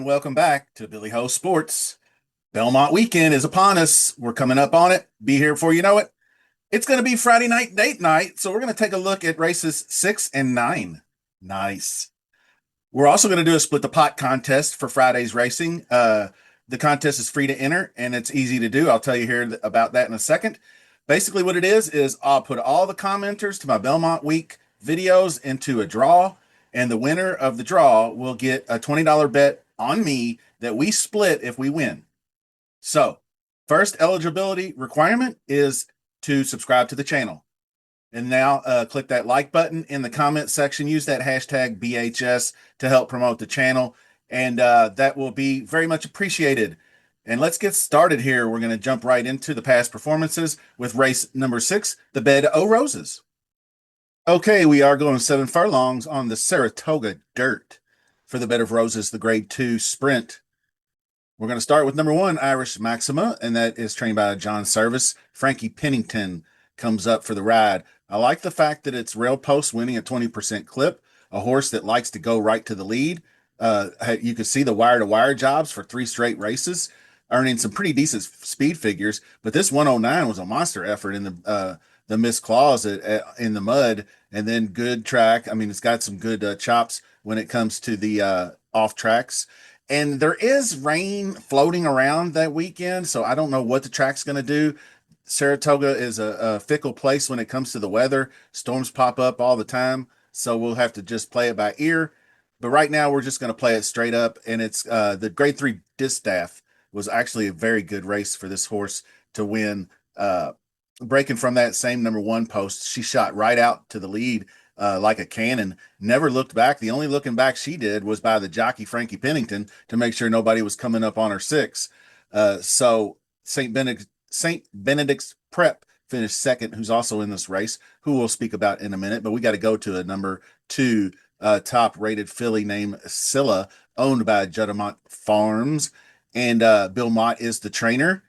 and welcome back to Billy Ho Sports. Belmont weekend is upon us. We're coming up on it. Be here before you know it. It's going to be Friday night date night, so we're going to take a look at races 6 and 9. Nice. We're also going to do a split the pot contest for Friday's racing. The contest is free to enter and it's easy to do. I'll tell you here about that in a second. Basically, what it is I'll put all the commenters to my Belmont week videos into a draw, and the winner of the draw will get a $20 bet on me that we split if we win. So, first eligibility requirement is to subscribe to the channel. And now click that like button in the comment section. Use that hashtag BHS to help promote the channel. And that will be very much appreciated. And let's get started here. We're going to jump right into the past performances with race number 6, the Bed O' Roses. Okay, we are going 7 furlongs on the Saratoga dirt for the Bed of Roses, the Grade 2 Sprint. We're going to start with number 1, Irish Maxima, and that is trained by John Service. Frankie Pennington comes up for the ride. I like the fact that it's rail post winning a 20% clip, a horse that likes to go right to the lead. You can see the wire-to-wire jobs for 3 straight races, earning some pretty decent speed figures, but this 109 was a monster effort in the missed claws in the mud, and then good track. I mean, it's got some good chops when it comes to the off tracks. And there is rain floating around that weekend, so I don't know what the track's going to do. Saratoga is a fickle place when it comes to the weather. Storms pop up all the time, so we'll have to just play it by ear. But right now, we're just going to play it straight up, and it's the Grade 3 Distaff was actually a very good race for this horse to win. Breaking from that same number 1 post, she shot right out to the lead like a cannon, never looked back. The only looking back she did was by the jockey Frankie Pennington to make sure nobody was coming up on her 6. So St. Benedict's Prep finished second, who's also in this race, who we'll speak about in a minute. But we got to go to a number 2 top rated filly named Scylla, owned by Juddamont Farms. And Bill Mott is the trainer.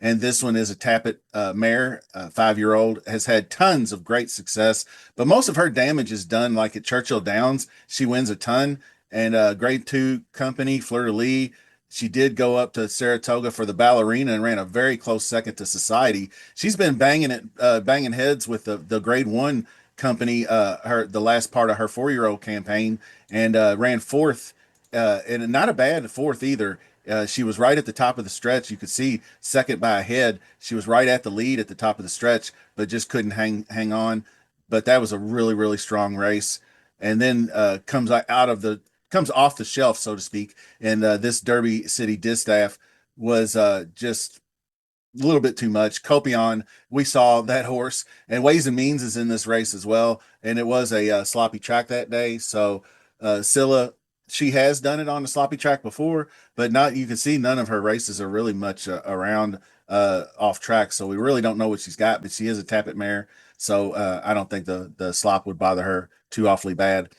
And this one is a Tappet mare, 5-year-old, has had tons of great success, but most of her damage is done like at Churchill Downs. She wins a ton. And Grade 2 company, Fleur de Lis, she did go up to Saratoga for the Ballerina and ran a very close second to Society. She's been banging heads with the Grade 1 company the last part of her 4-year-old campaign, and ran 4th, and not a bad 4th either. She was right at the top of the stretch. You could see second by a head. She was right at the lead at the top of the stretch, but just couldn't hang on. But that was a really, really strong race. And then comes off the shelf, so to speak. And this Derby City Distaff was just a little bit too much. Copion, we saw that horse, and Ways and Means is in this race as well. And it was a sloppy track that day. So Scylla, she has done it on the sloppy track before, but you can see none of her races are really much around off track. So we really don't know what she's got, but she is a Tappet mare. So I don't think the slop would bother her too awfully bad.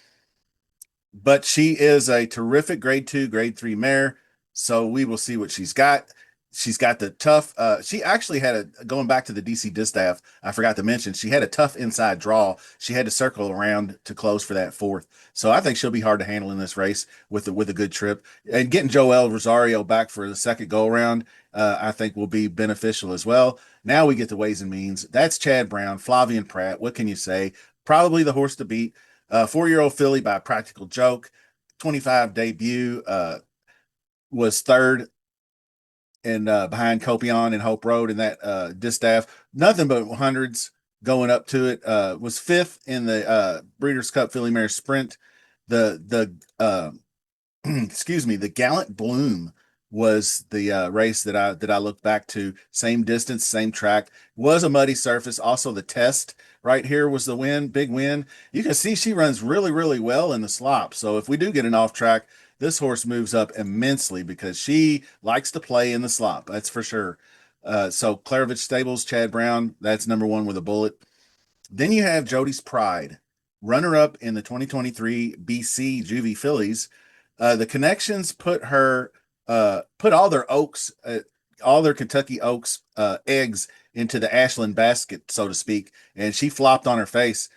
But she is a terrific Grade 2, Grade 3 mare. So we will see what she's got. She's got the tough. She actually had going back to the BC Distaff, I forgot to mention, she had a tough inside draw. She had to circle around to close for that 4th. So I think she'll be hard to handle in this race with a good trip. And getting Joel Rosario back for the second go around, I think will be beneficial as well. Now we get the Ways and Means. That's Chad Brown, Flavian Pratt. What can you say? Probably the horse to beat. 4-year-old filly by Practical Joke, 25 debut, was 3rd and behind Copion and Hope Road in that Distaff. Nothing but hundreds going up to it. Was 5th in the Breeders' Cup Filly Mare Sprint. The excuse me, the Gallant Bloom was the race that I looked back to. Same distance, same track. Was a muddy surface. Also the Test right here was the win, big win. You can see she runs really, really well in the slop. So if we do get an off track, this horse moves up immensely because she likes to play in the slop. That's for sure. So Clarovich Stables, Chad Brown, that's number 1 with a bullet. Then you have Jody's Pride, runner-up in the 2023 BC Juvie Fillies. The Connections put all their Oaks, all their Kentucky Oaks eggs into the Ashland basket, so to speak, and she flopped on her face.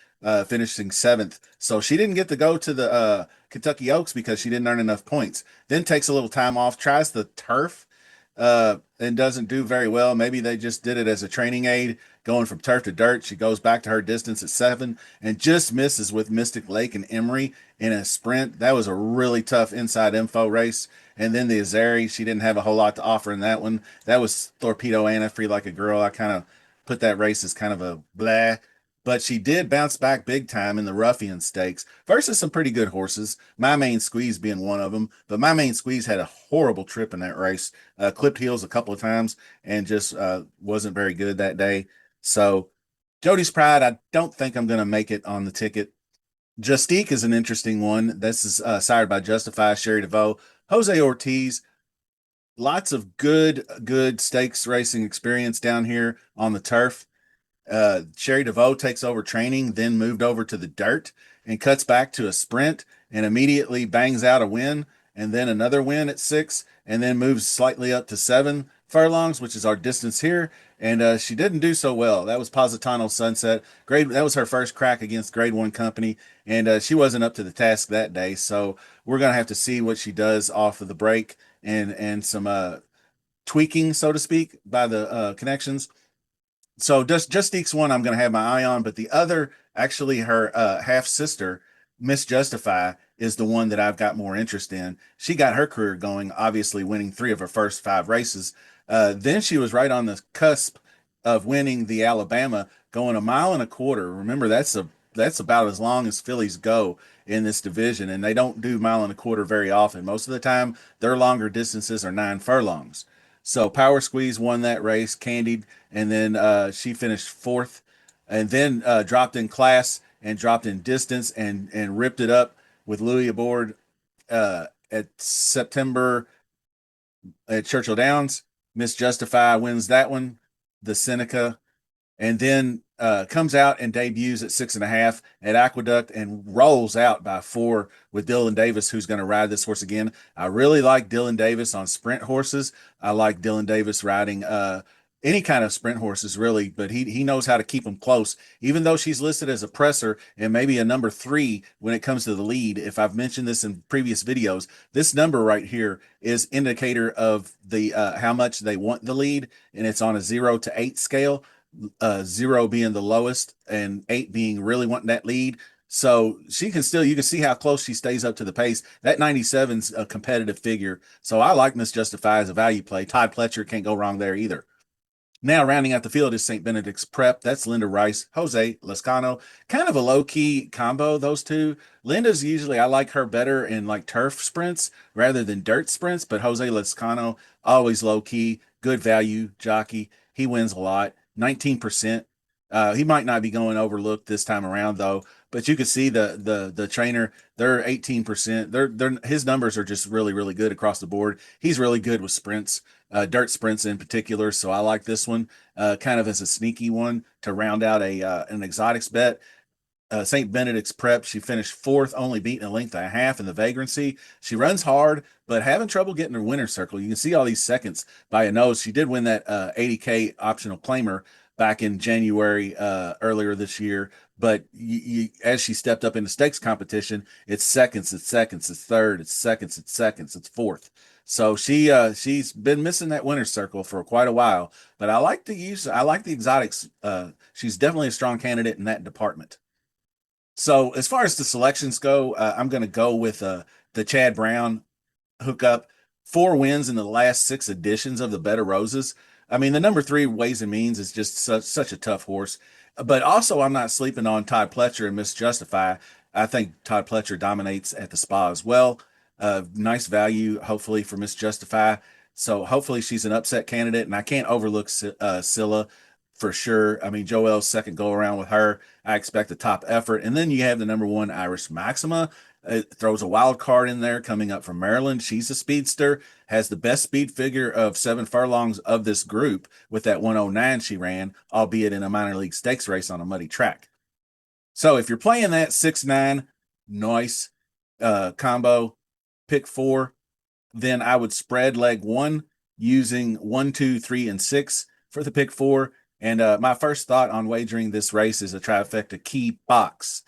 finishing seventh. So she didn't get to go to the Kentucky Oaks because she didn't earn enough points. Then takes a little time off, tries the turf, and doesn't do very well. Maybe they just did it as a training aid, going from turf to dirt. She goes back to her distance at seven and just misses with Mystic Lake and Emory in a sprint. That was a really tough inside info race. And then the Azeri, she didn't have a whole lot to offer in that one. That was Torpedo Anna, free like a girl. I kind of put that race as kind of a blah, but she did bounce back big time in the Ruffian Stakes versus some pretty good horses. My Main Squeeze being one of them, but My Main Squeeze had a horrible trip in that race, clipped heels a couple of times, and just wasn't very good that day. So Jody's Pride, I don't think I'm going to make it on the ticket. Justique is an interesting one. This is sired by Justify, Sherry DeVoe, Jose Ortiz. Lots of good stakes racing experience down here on the turf. Sherry DeVoe takes over training, then moved over to the dirt and cuts back to a sprint and immediately bangs out a win and then another win at six and then moves slightly up to 7 furlongs, which is our distance here. And she didn't do so well. That was Positano Sunset. That was her first crack against Grade One company, and she wasn't up to the task that day. So we're gonna have to see what she does off of the break and some tweaking, so to speak, by the connections. So just Deeks one, I'm going to have my eye on, but the other, actually, her half sister, Miss Justify, is the one that I've got more interest in. She got her career going, obviously winning 3 of her first 5 races. Then she was right on the cusp of winning the Alabama, going 1.25 miles. Remember, that's about as long as fillies go in this division, and they don't do 1.25 miles very often. Most of the time, their longer distances are 9 furlongs. So Power Squeeze won that race, candied, and then she finished fourth, and then dropped in class and dropped in distance and ripped it up with Louis aboard at September at Churchill Downs. Miss Justify wins that one. The Seneca, and then comes out and debuts at 6.5 at Aqueduct and rolls out by 4 with Dylan Davis, who's going to ride this horse again. I really like Dylan Davis on sprint horses. I like Dylan Davis riding any kind of sprint horses, really, but he knows how to keep them close, even though she's listed as a presser and maybe a number 3 when it comes to the lead. If I've mentioned this in previous videos, this number right here is indicator of the how much they want the lead, and it's on a 0 to 8 scale. 0 being the lowest and 8 being really wanting that lead. So she can still, you can see how close she stays up to the pace. That 97's a competitive figure. So I like Miss Justify as a value play. Todd Pletcher can't go wrong there either. Now, rounding out the field is St. Benedict's Prep. That's Linda Rice, Jose Lascano. Kind of a low-key combo, those two. Linda's usually, I like her better in like turf sprints rather than dirt sprints, but Jose Lascano, always low-key, good value jockey. He wins a lot, 19%. He might not be going overlooked this time around, though, but you can see the trainer, they're 18%. They're his numbers are just really good across the board. He's really good with sprints, dirt sprints in particular. So I like this one kind of as a sneaky one to round out a an exotics bet. St. Benedict's Prep, she finished fourth, only beating a length and a half in the vagrancy. She runs hard, but having trouble getting her winner's circle. You can see all these seconds by a nose. She did win that 80K optional claimer back in January earlier this year, but as she stepped up in the stakes competition, it's seconds, it's seconds, it's third, it's seconds, it's seconds, it's fourth. So she's been missing that winner's circle for quite a while, but I like the exotics. She's definitely a strong candidate in that department. So as far as the selections go, I'm going to go with the Chad Brown hookup. 4 wins in the last 6 editions of the Bed of Roses. I mean, the number 3 Ways and Means is just such a tough horse. But also, I'm not sleeping on Todd Pletcher and Miss Justify. I think Todd Pletcher dominates at the Spa as well. Nice value, hopefully, for Miss Justify. So hopefully she's an upset candidate, and I can't overlook Scylla for sure. I mean, Joel's second go around with her, I expect a top effort. And then you have the number 1 Irish Maxima. It throws a wild card in there coming up from Maryland. She's a speedster, has the best speed figure of 7 furlongs of this group with that 109 she ran, albeit in a minor league stakes race on a muddy track. So if you're playing that 6-9, nice combo, pick 4, then I would spread leg 1 using 1, 2, 3, and 6 for the pick 4 And my first thought on wagering this race is a trifecta key box.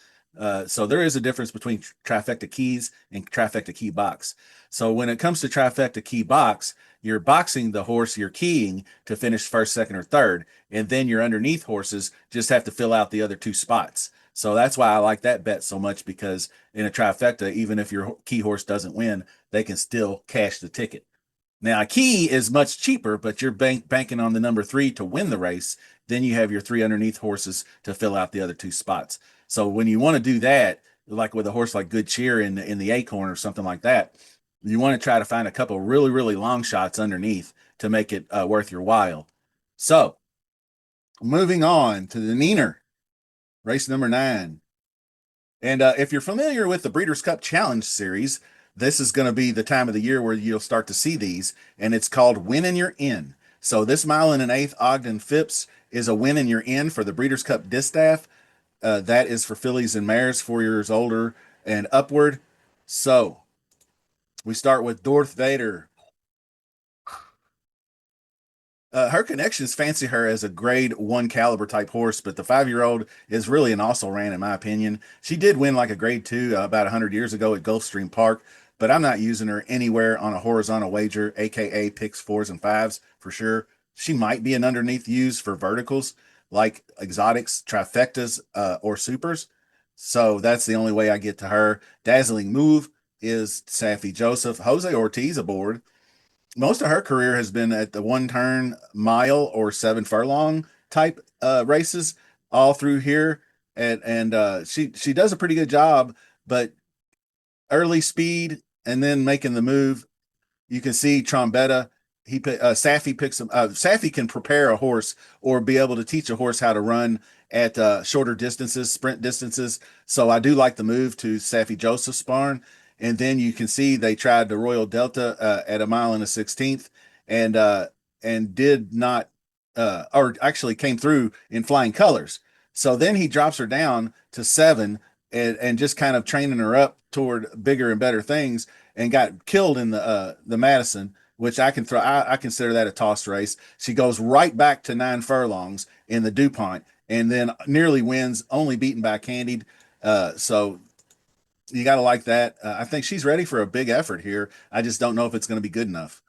So there is a difference between trifecta keys and trifecta key box. So when it comes to trifecta key box, you're boxing the horse you're keying to finish first, second, or third, and then your underneath horses just have to fill out the other two spots. So that's why I like that bet so much, because in a trifecta, even if your key horse doesn't win, they can still cash the ticket. Now, a key is much cheaper, but you're banking on the number three to win the race. Then you have your three underneath horses to fill out the other two spots. So when you want to do that, like with a horse like Good Cheer in the Acorn or something like that, you want to try to find a couple really, really long shots underneath to make it worth your while. So moving on to the Neener, race number 9. And if you're familiar with the Breeders' Cup Challenge series, this is going to be the time of the year where you'll start to see these, and it's called Win and You're In. So this mile and an eighth Ogden Phipps is a win and you're in for the Breeders' Cup Distaff. That is for fillies and mares 4 years older and upward. So we start with Dorth Vader. Her connections fancy her as a grade one caliber type horse, but the 5 year old is really an also ran, in my opinion. She did win like a grade two about 100 years ago at Gulfstream Park, but I'm not using her anywhere on a horizontal wager, aka picks fours and fives for sure. She might be an underneath use for verticals like exotics, trifectas, or supers. So that's the only way I get to her. Dazzling Move is Safi Joseph. Jose Ortiz aboard. Most of her career has been at the one turn mile or 7 furlong type races all through here. And she does a pretty good job, but early speed and then making the move. You can see Trombetta. Safi picks him. Safi can prepare a horse or be able to teach a horse how to run at shorter distances, sprint distances. So I do like the move to Safi Joseph's barn. And then you can see they tried the Royal Delta at a mile and a 16th, and did not, or actually came through in flying colors. So then he drops her down to 7, and just kind of training her up toward bigger and better things, and got killed in the Madison, which I consider that a toss race. She goes right back to 9 furlongs in the DuPont, and then nearly wins, only beaten by Candied. So you got to like that. I think she's ready for a big effort here. I just don't know if it's going to be good enough.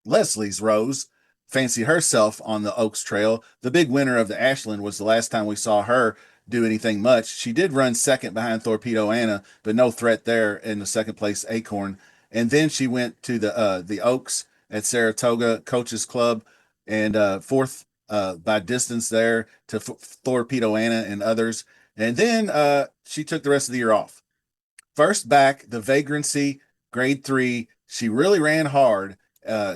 Leslie's Rose fancy herself on the Oaks Trail. The big winner of the Ashland was the last time we saw her do anything much. She did run second behind Torpedo Anna, but no threat there in the second place Acorn. And then she went to the Oaks at Saratoga Coaches Club, and fourth by distance there to Torpedo Anna and others. And then she took the rest of the year off. First back, the Vagrancy, grade 3. She really ran hard.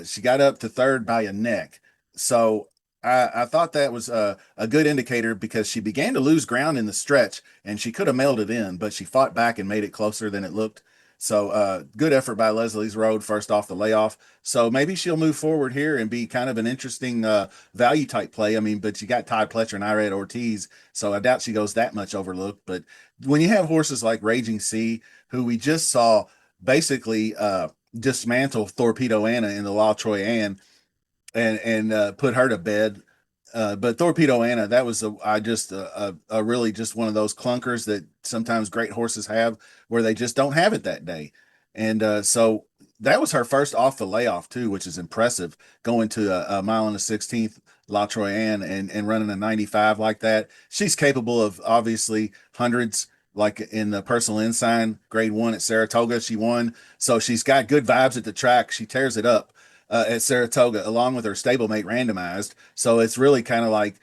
She got up to third by a neck. So I thought that was a good indicator, because she began to lose ground in the stretch and she could have mailed it in, but she fought back and made it closer than it looked. So good effort by Leslie's Road first off the layoff. So maybe she'll move forward here and be kind of an interesting value type play. I mean, but you got Todd Pletcher and Irad Ortiz, so I doubt she goes that much overlooked. But when you have horses like Raging Sea, who we just saw basically dismantle Torpedo Anna in the La Troy Ann, and put her to bed. But Torpedo Anna, that was a really just one of those clunkers that sometimes great horses have, where they just don't have it that day. And so that was her first off the layoff too, which is impressive, going to a mile and a 16th La Troyenne, and running a 95 like that. She's capable of obviously hundreds, like in the Personal Ensign grade 1 at Saratoga. She won. So she's got good vibes at the track. She tears it up at Saratoga, along with her stablemate Randomized. So it's really kind of like,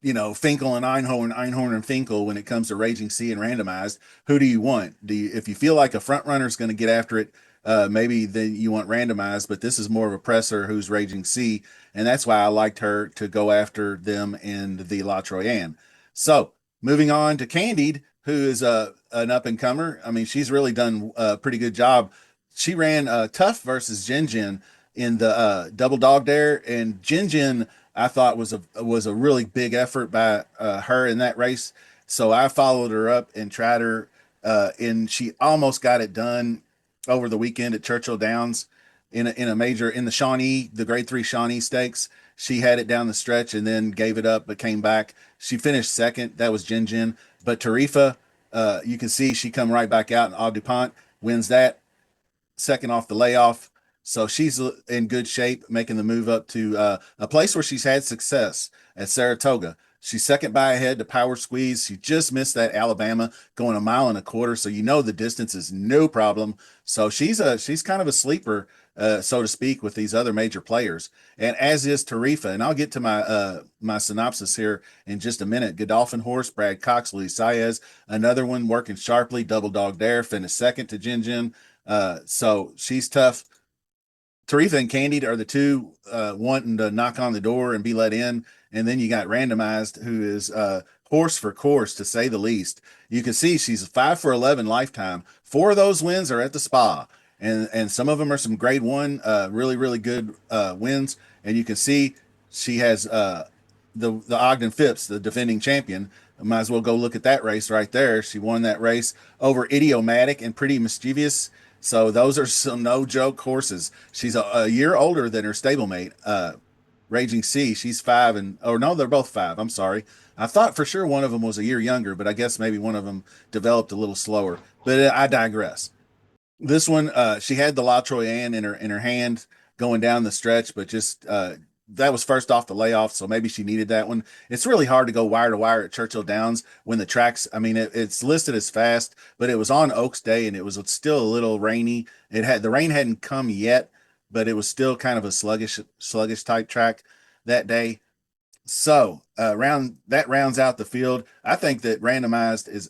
Finkel and Einhorn, Einhorn and Finkel when it comes to Raging Sea and Randomized. Who do you want? If you feel like a front runner is going to get after it, maybe then you want Randomized, but this is more of a presser who's Raging Sea, and that's why I liked her to go after them in the La Troyenne. So moving on to Candied, who is an up and comer. I mean, she's really done a pretty good job. She ran tough versus Jin Jin in the double dog there, and Jin Jin I thought was a really big effort by her in that race. So I followed her up and tried her, and she almost got it done over the weekend at Churchill Downs in a major in the Shawnee, the Grade 3 Shawnee Stakes. She had it down the stretch and then gave it up, but came back. She finished second. That was Jin Jin. But Tarifa, you can see she come right back out, and Ogden wins that second off the layoff. So she's in good shape, making the move up to a place where she's had success at Saratoga. She's second by ahead to Power Squeeze. She just missed that Alabama going a mile and a quarter, so you know the distance is no problem. So she's kind of a sleeper, so to speak, with these other major players, and as is Tarifa. And I'll get to my synopsis here in just a minute. Godolphin Horse, Brad Cox, Luis Saez, another one working sharply. Double Dog Dare finished second to Jin Jin. So she's tough. Tarifa and Candied are the two wanting to knock on the door and be let in. And then you got Randomized, who is horse for course, to say the least. You can see she's 5 for 11 lifetime. Four of those wins are at the spa. And some of them are some grade one, really, really good wins. And you can see she has the Ogden Phipps, the defending champion. Might as well go look at that race right there. She won that race over Idiomatic and Pretty Mischievous. So those are some no joke horses. She's a year older than her stablemate, Raging Sea. She's five, and oh no, they're both five. I'm sorry. I thought for sure one of them was a year younger, but I guess maybe one of them developed a little slower. But I digress. This one, she had the La Troyenne in her hand going down the stretch, but just that was first off the layoff, so maybe she needed that one. It's really hard to go wire to wire at Churchill Downs when the tracks. I mean, it's listed as fast, but it was on Oaks Day and it was still a little rainy. It had the rain hadn't come yet, but it was still kind of a sluggish type track that day. So round that rounds out the field. I think that randomized is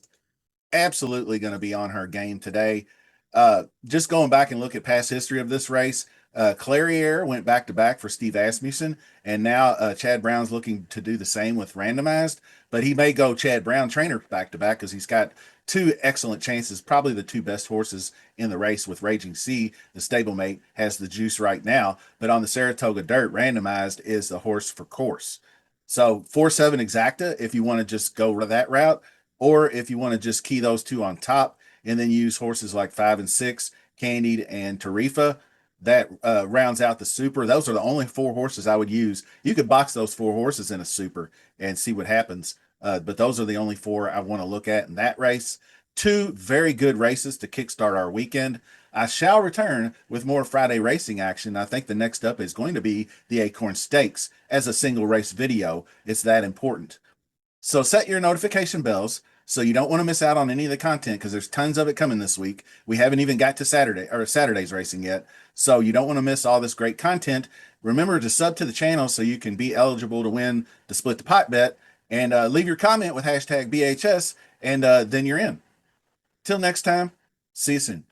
absolutely going to be on her game today. Just going back and look at past history of this race, Clariere went back to back for Steve Asmussen, and now Chad Brown's looking to do the same with randomized, but he may go Chad Brown trainer back to back because he's got two excellent chances, probably the two best horses in the race with Raging Sea. The stablemate has the juice right now, but on the Saratoga Dirt, randomized is the horse for course. So 4-7 exacta if you want to just go that route, or if you want to just key those two on top and then use horses like 5 and 6, Candied and Tarifa. That rounds out the super. Those are the only four horses I would use. You could box those four horses in a super and see what happens. But those are the only four I want to look at in that race. Two very good races to kickstart our weekend. I shall return with more Friday racing action. I think the next up is going to be the Acorn Stakes as a single race video. It's that important. So set your notification bells so you don't want to miss out on any of the content because there's tons of it coming this week. We haven't even got to Saturday's racing yet. So you don't want to miss all this great content. Remember to sub to the channel so you can be eligible to win the split the pot bet, and leave your comment with hashtag BHS, and then you're in. Till next time, see you soon.